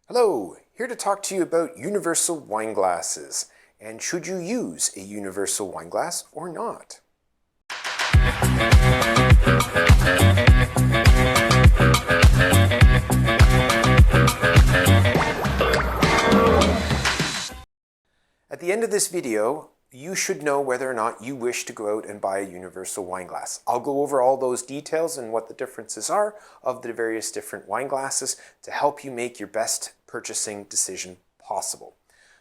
Hello, here to talk to you about universal wine glasses, and should you use a universal wine glass or not? At the end of this video, you should know whether or not you wish to go out and buy a universal wine glass. I'll go over all those details and what the differences are of the various different wine glasses to help you make your best purchasing decision possible.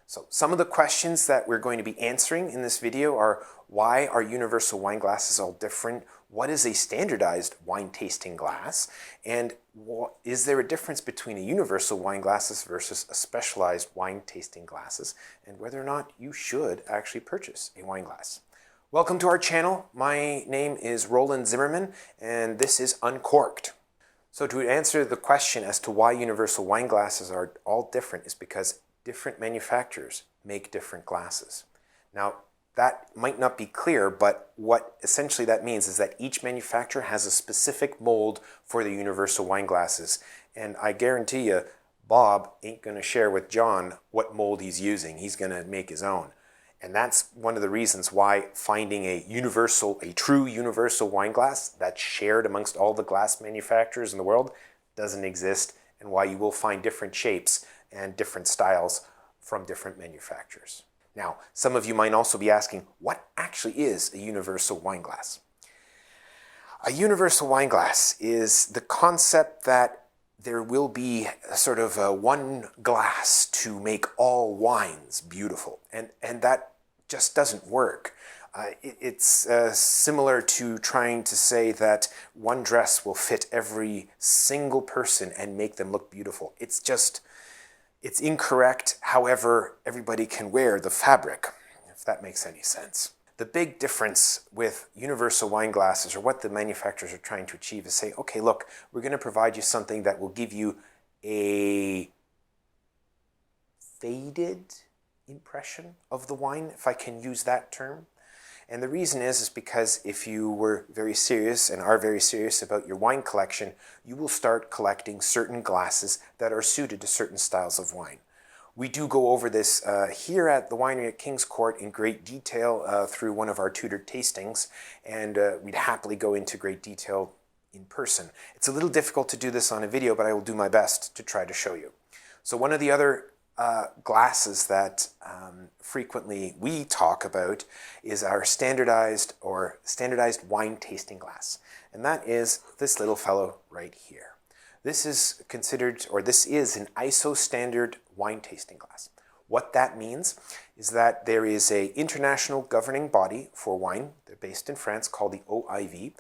So some of the questions that we're going to be answering in this video are: why are universal wine glasses all different? What is a standardized wine tasting glass? And is there a difference between a universal wine glasses versus a specialized wine tasting glasses? And whether or not you should actually purchase a wine glass. Welcome to our channel. My name is Roland Zimmerman, and this is Uncorked. So to answer the question as to why universal wine glasses are all different is because different manufacturers make different glasses. Now, that might not be clear, but what essentially that means is that each manufacturer has a specific mold for the universal wine glasses. And I guarantee you, Bob ain't going to share with John what mold he's using. He's going to make his own. And that's one of the reasons why finding a true universal wine glass that's shared amongst all the glass manufacturers in the world doesn't exist, and why you will find different shapes and different styles from different manufacturers. Now, some of you might also be asking, what actually is a universal wine glass? A universal wine glass is the concept that there will be a sort of one glass to make all wines beautiful. And that just doesn't work. It's similar to trying to say that one dress will fit every single person and make them look beautiful. It's incorrect. However, everybody can wear the fabric, if that makes any sense. The big difference with universal wine glasses, or what the manufacturers are trying to achieve, is say, okay, look, we're going to provide you something that will give you a faded impression of the wine, if I can use that term. And the reason is because if you were very serious and are very serious about your wine collection, you will start collecting certain glasses that are suited to certain styles of wine. We do go over this here at the winery at King's Court in great detail through one of our tutored tastings, and we'd happily go into great detail in person. It's a little difficult to do this on a video, but I will do my best to try to show you. So one of the other glasses that frequently we talk about is our standardized wine tasting glass. And that is this little fellow right here. This is considered, or this is an ISO standard wine tasting glass. What that means is that there is an international governing body for wine. They're based in France, called the OIV.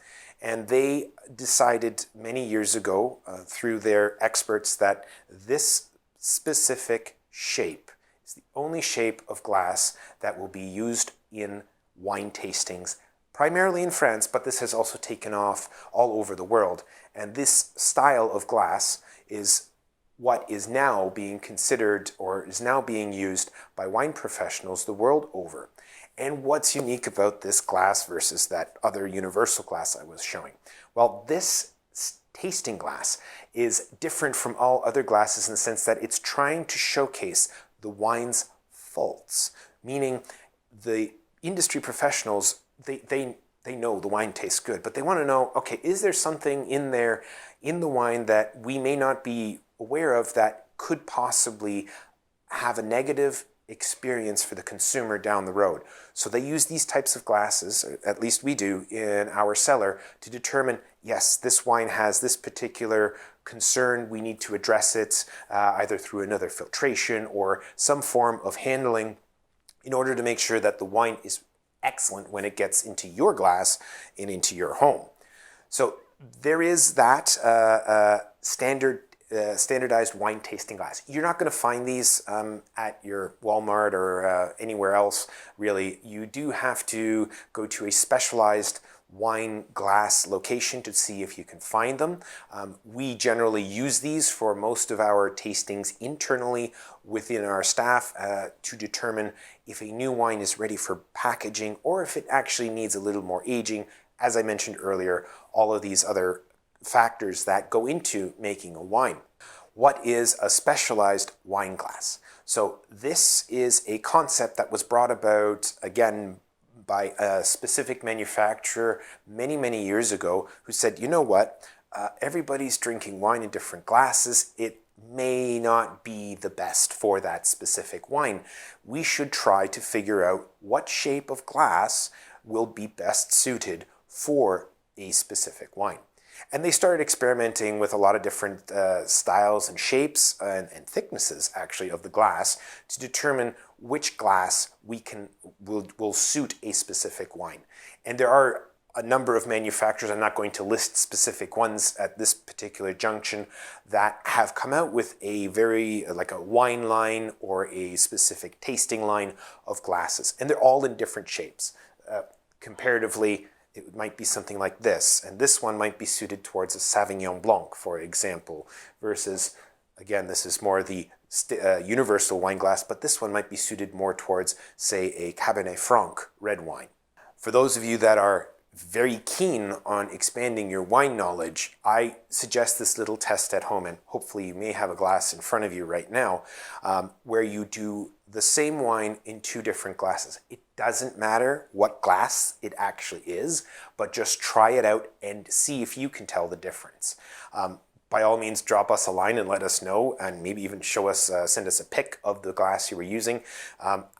And they decided many years ago through their experts that this specific shape is the only shape of glass that will be used in wine tastings, primarily in France, but this has also taken off all over the world. And this style of glass is what is now being considered, or is now being used by wine professionals the world over. And what's unique about this glass versus that other universal glass I was showing? Well, this tasting glass is different from all other glasses in the sense that it's trying to showcase the wine's faults, meaning the industry professionals, they know the wine tastes good, but they want to know, okay, is there something in there in the wine that we may not be aware of that could possibly have a negative experience for the consumer down the road? So they use these types of glasses, at least we do in our cellar, to determine, yes, this wine has this particular concern, we need to address it either through another filtration or some form of handling in order to make sure that the wine is excellent when it gets into your glass and into your home. So there is that standardized wine tasting glass. You're not going to find these at your Walmart or anywhere else, really. You do have to go to a specialized wine glass location to see if you can find them. We generally use these for most of our tastings internally within our staff to determine if a new wine is ready for packaging or if it actually needs a little more aging. As I mentioned earlier, all of these other factors that go into making a wine. What is a specialized wine glass? So this is a concept that was brought about, again, by a specific manufacturer many years ago who said, you know what, everybody's drinking wine in different glasses. It may not be the best for that specific wine. We should try to figure out what shape of glass will be best suited for a specific wine. And they started experimenting with a lot of different styles and shapes and thicknesses, actually, of the glass to determine which glass will suit a specific wine. And there are a number of manufacturers, I'm not going to list specific ones at this particular junction, that have come out with a like a wine line or a specific tasting line of glasses. And they're all in different shapes. Comparatively, it might be something like this, and this one might be suited towards a Sauvignon Blanc, for example, versus, again, this is more the universal wine glass, but this one might be suited more towards, say, a Cabernet Franc red wine. For those of you that are very keen on expanding your wine knowledge, I suggest this little test at home, and hopefully you may have a glass in front of you right now, where you do the same wine in two different glasses. It doesn't matter what glass it actually is, but just try it out and see if you can tell the difference. By all means, drop us a line and let us know, and maybe even show us, send us a pic of the glass you were using.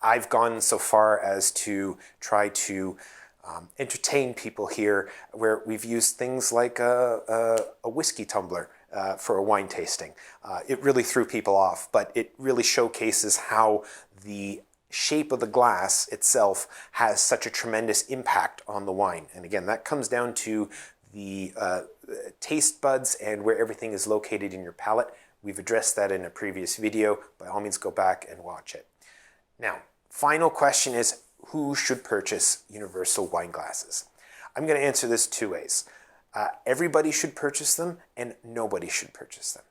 I've gone so far as to try to entertain people here, where we've used things like a whiskey tumbler for a wine tasting. It really threw people off, but it really showcases how the shape of the glass itself has such a tremendous impact on the wine. And again, that comes down to the taste buds and where everything is located in your palate. We've addressed that in a previous video. By all means, go back and watch it. Now, final question is, who should purchase universal wine glasses? I'm going to answer this two ways. Everybody should purchase them, and nobody should purchase them.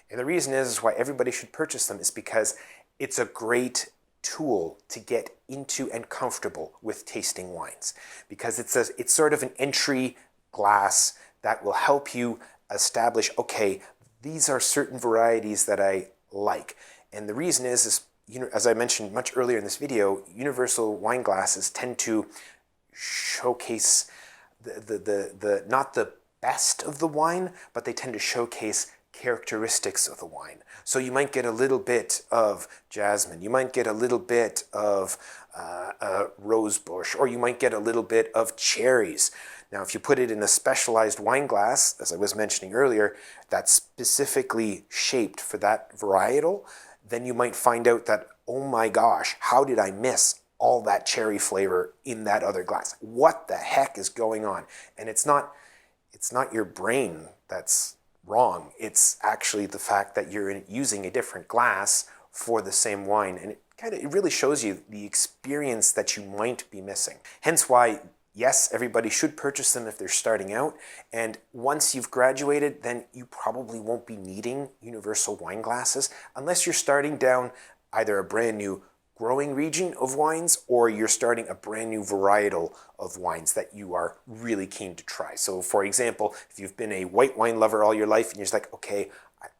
And the reason is why everybody should purchase them is because it's a great tool to get into and comfortable with tasting wines, because it's sort of an entry glass that will help you establish, okay, these are certain varieties that I like. And the reason is as I mentioned much earlier in this video, universal wine glasses tend to showcase the not the best of the wine, but they tend to showcase characteristics of the wine. So you might get a little bit of jasmine, you might get a little bit of rose bush, or you might get a little bit of cherries. Now, if you put it in a specialized wine glass, as I was mentioning earlier, that's specifically shaped for that varietal, then you might find out that, oh my gosh, how did I miss all that cherry flavor in that other glass? What the heck is going on? And it's not your brain that's wrong. It's actually the fact that you're using a different glass for the same wine. And it really shows you the experience that you might be missing. Hence why, yes, everybody should purchase them if they're starting out. And once you've graduated, then you probably won't be needing universal wine glasses unless you're starting down either a brand new growing region of wines, or you're starting a brand new varietal of wines that you are really keen to try. So for example, if you've been a white wine lover all your life and you're just like, okay,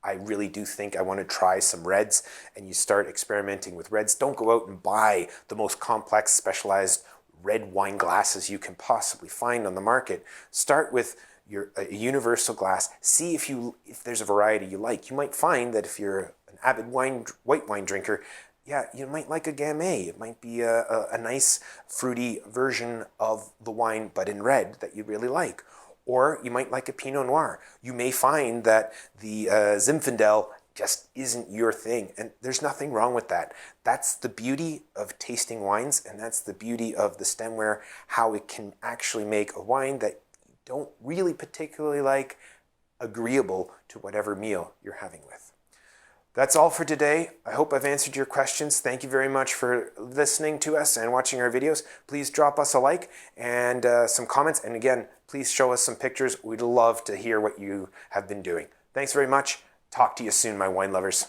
I really do think I want to try some reds, and you start experimenting with reds, don't go out and buy the most complex, specialized red wine glasses you can possibly find on the market. Start with a universal glass. See if there's a variety you like. You might find that if you're an avid white wine drinker, yeah, you might like a Gamay. It might be a nice fruity version of the wine, but in red, that you really like. Or you might like a Pinot Noir. You may find that the Zinfandel just isn't your thing, and there's nothing wrong with that. That's the beauty of tasting wines, and that's the beauty of the stemware, how it can actually make a wine that you don't really particularly like agreeable to whatever meal you're having with. That's all for today. I hope I've answered your questions. Thank you very much for listening to us and watching our videos. Please drop us a like and some comments, and again, please show us some pictures. We'd love to hear what you have been doing. Thanks very much. Talk to you soon, my wine lovers.